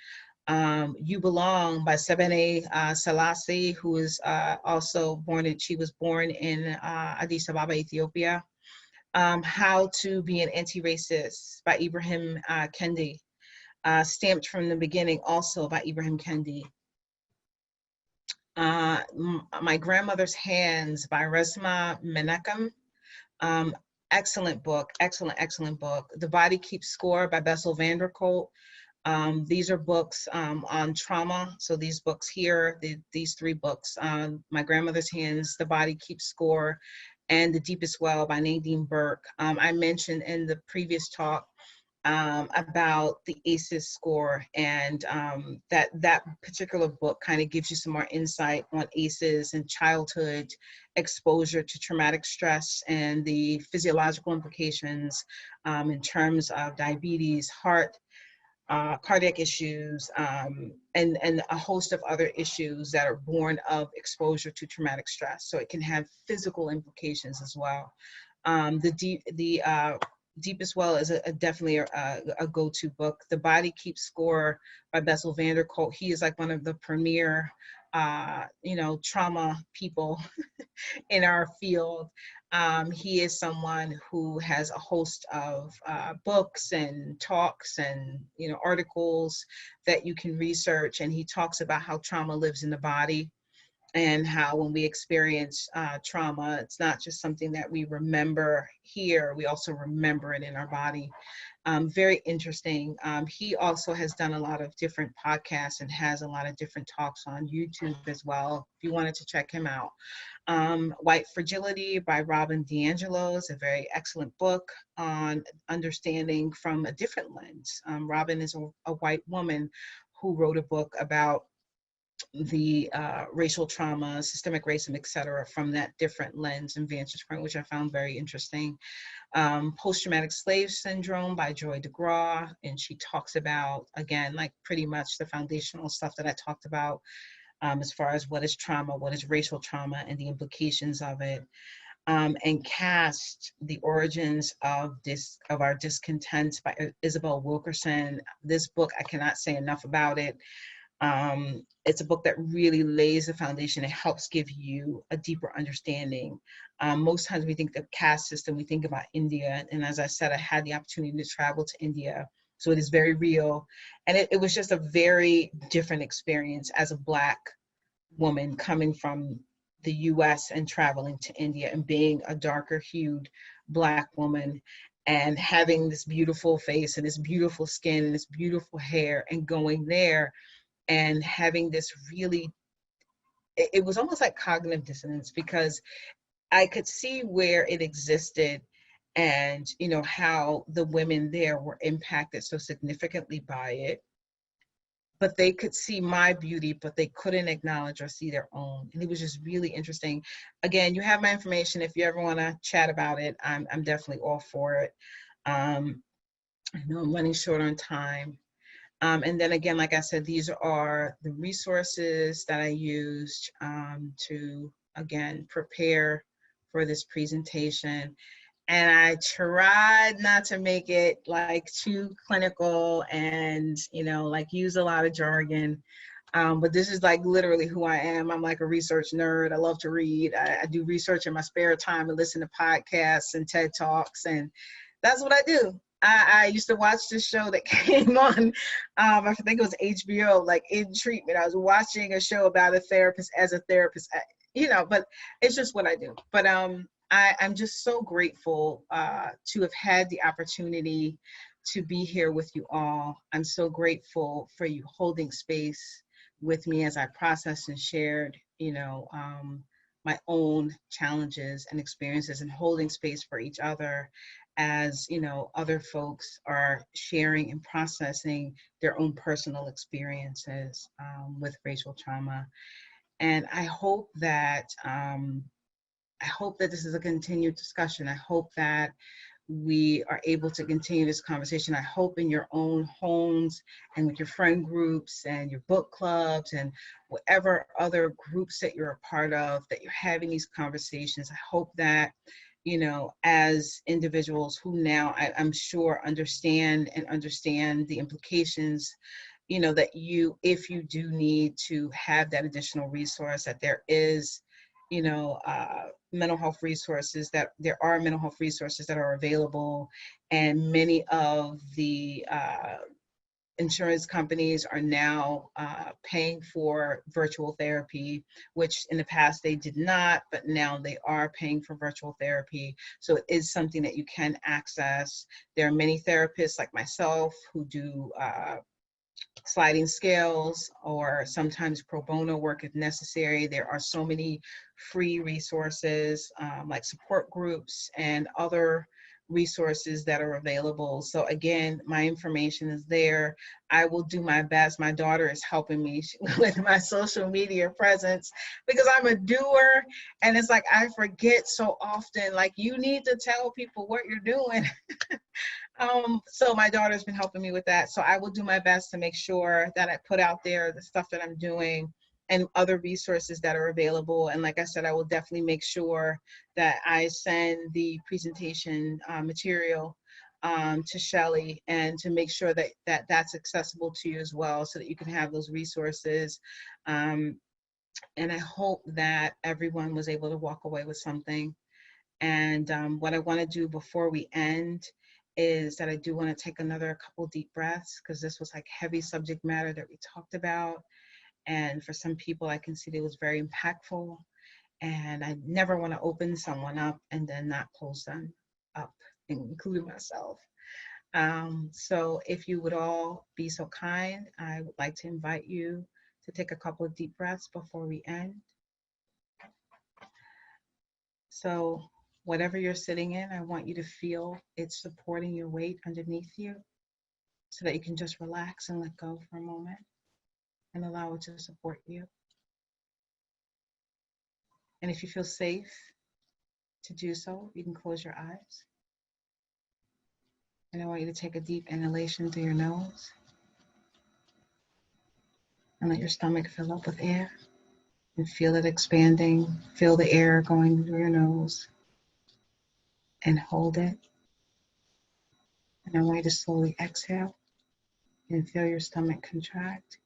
Speaker 1: You Belong by Sebene Selassie, who is also she was born in Addis Ababa, Ethiopia. How to Be an Anti-Racist by Ibrahim Kendi. Stamped from the Beginning, also by Ibrahim Kendi. My Grandmother's Hands by Resmaa Menakem. Excellent book, excellent book. The Body Keeps Score by Bessel van der Kolk. These are books on trauma. So these books here, these 3 books, My Grandmother's Hands, The Body Keeps Score, and The Deepest Well by Nadine Burke. I mentioned in the previous talk about the ACEs score, and that particular book kind of gives you some more insight on ACEs and childhood exposure to traumatic stress and the physiological implications in terms of diabetes, heart, cardiac issues, and a host of other issues that are born of exposure to traumatic stress. So it can have physical implications as well. The Deepest Well is definitely a go-to book. The Body Keeps Score by Bessel van der Kolk. He is like one of the premier, you know, trauma people in our field. He is someone who has a host of books and talks and, you know, articles that you can research, and he talks about how trauma lives in the body, and how when we experience trauma, it's not just something that we remember here, we also remember it in our body. Very interesting. He also has done a lot of different podcasts and has a lot of different talks on YouTube as well, if you wanted to check him out. White Fragility by Robin DiAngelo is a very excellent book on understanding from a different lens. Robin is a white woman who wrote a book about the racial trauma, systemic racism, et cetera, from that different lens and vantage point, which I found very interesting. Post-Traumatic Slave Syndrome by Joy DeGraw, and she talks about, again, like pretty much the foundational stuff that I talked about as far as what is trauma, what is racial trauma, and the implications of it. And Cast, The Origins of Our Discontent by Isabel Wilkerson. This book, I cannot say enough about it. It's a book that really lays the foundation. It helps give you a deeper understanding. Most times we think the caste system, we think about India. And as I said, I had the opportunity to travel to India So it is very real. And it was just a very different experience as a Black woman coming from the US and traveling to India and being a darker hued Black woman and having this beautiful face and this beautiful skin and this beautiful hair and going there and having this really, it was almost like cognitive dissonance, because I could see where it existed and, you know, how the women there were impacted so significantly by it. But they could see my beauty, but they couldn't acknowledge or see their own. And it was just really interesting. Again, you have my information. If you ever want to chat about it, I'm definitely all for it. I know I'm running short on time. And then again, like I said, these are the resources that I used to, again, prepare for this presentation. And I tried not to make it like too clinical and, you know, like use a lot of jargon. But this is like literally who I am. I'm like a research nerd. I love to read. I do research in my spare time and listen to podcasts and TED Talks. And that's what I do. I used to watch this show that came on, I think it was HBO, like In Treatment. I was watching a show about a therapist as a therapist, you know, but it's just what I do. But I'm just so grateful to have had the opportunity to be here with you all. I'm so grateful for you holding space with me as I processed and shared, you know, my own challenges and experiences, and holding space for each other as, you know, other folks are sharing and processing their own personal experiences with racial trauma. And I hope that this is a continued discussion. I hope that we are able to continue this conversation. I hope in your own homes and with your friend groups and your book clubs and whatever other groups that you're a part of, that you're having these conversations. I hope that, you know, as individuals who now I'm sure understand the implications, you know, that you, if you do need to have that additional resource, that there is, you know, mental health resources, that there are mental health resources that are available. And many of the insurance companies are now paying for virtual therapy, which in the past they did not, but now they are paying for virtual therapy. So it is something that you can access. There are many therapists like myself who do sliding scales or sometimes pro bono work if necessary. There are so many free resources like support groups and other resources that are available. So again, my information is there. I will do my best. My daughter is helping me with my social media presence because I'm a doer, and it's like I forget so often, like you need to tell people what you're doing. So my daughter's been helping me with that. So I will do my best to make sure that I put out there the stuff that I'm doing and other resources that are available. And like I said, I will definitely make sure that I send the presentation material to Shelley, and to make sure that, that's accessible to you as well, so that you can have those resources. And I hope that everyone was able to walk away with something. And what I want to do before we end is that I do want to take another couple deep breaths, because this was like heavy subject matter that we talked about. And for some people, I can see that it was very impactful. And I never want to open someone up and then not close them up, including myself. So if you would all be so kind, I would like to invite you to take a couple of deep breaths before we end. So whatever you're sitting in, I want you to feel it supporting your weight underneath you, so that you can just relax and let go for a moment and allow it to support you. And if you feel safe to do so, you can close your eyes. And I want you to take a deep inhalation through your nose and let your stomach fill up with air, and feel it expanding. Feel the air going through your nose and hold it. And I want you to slowly exhale and feel your stomach contract.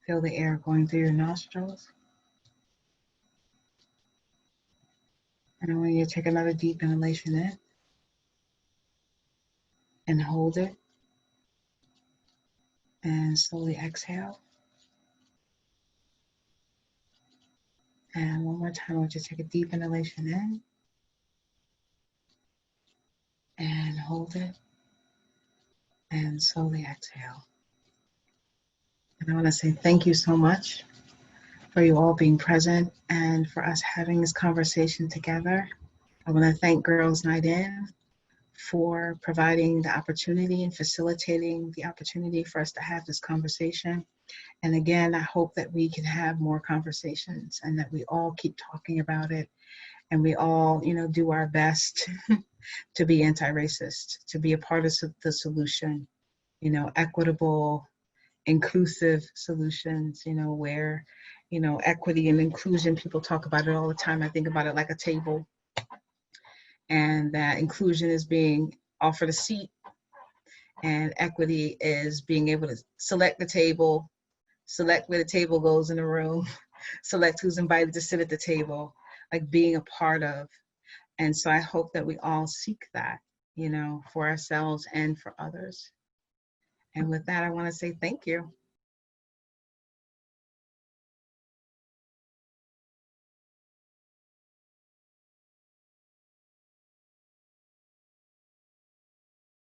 Speaker 1: Feel the air going through your nostrils. And I want you to take another deep inhalation in and hold it. And slowly exhale. And one more time, we'll just take a deep inhalation in. And hold it. And slowly exhale. And I want to say thank you so much for you all being present and for us having this conversation together. I want to thank Girls Night In for providing the opportunity and facilitating the opportunity for us to have this conversation. And again, I hope that we can have more conversations and that we all keep talking about it and we all, do our best to be anti-racist, to be a part of the solution, equitable, inclusive solutions, where, equity and inclusion, people talk about it all the time. I think about it like a table, and that inclusion is being offered a seat, and equity is being able to select the table, select where the table goes in the room, select who's invited to sit at the table, like being a part of. And so I hope that we all seek that, for ourselves and for others. And with that, I want to say thank you.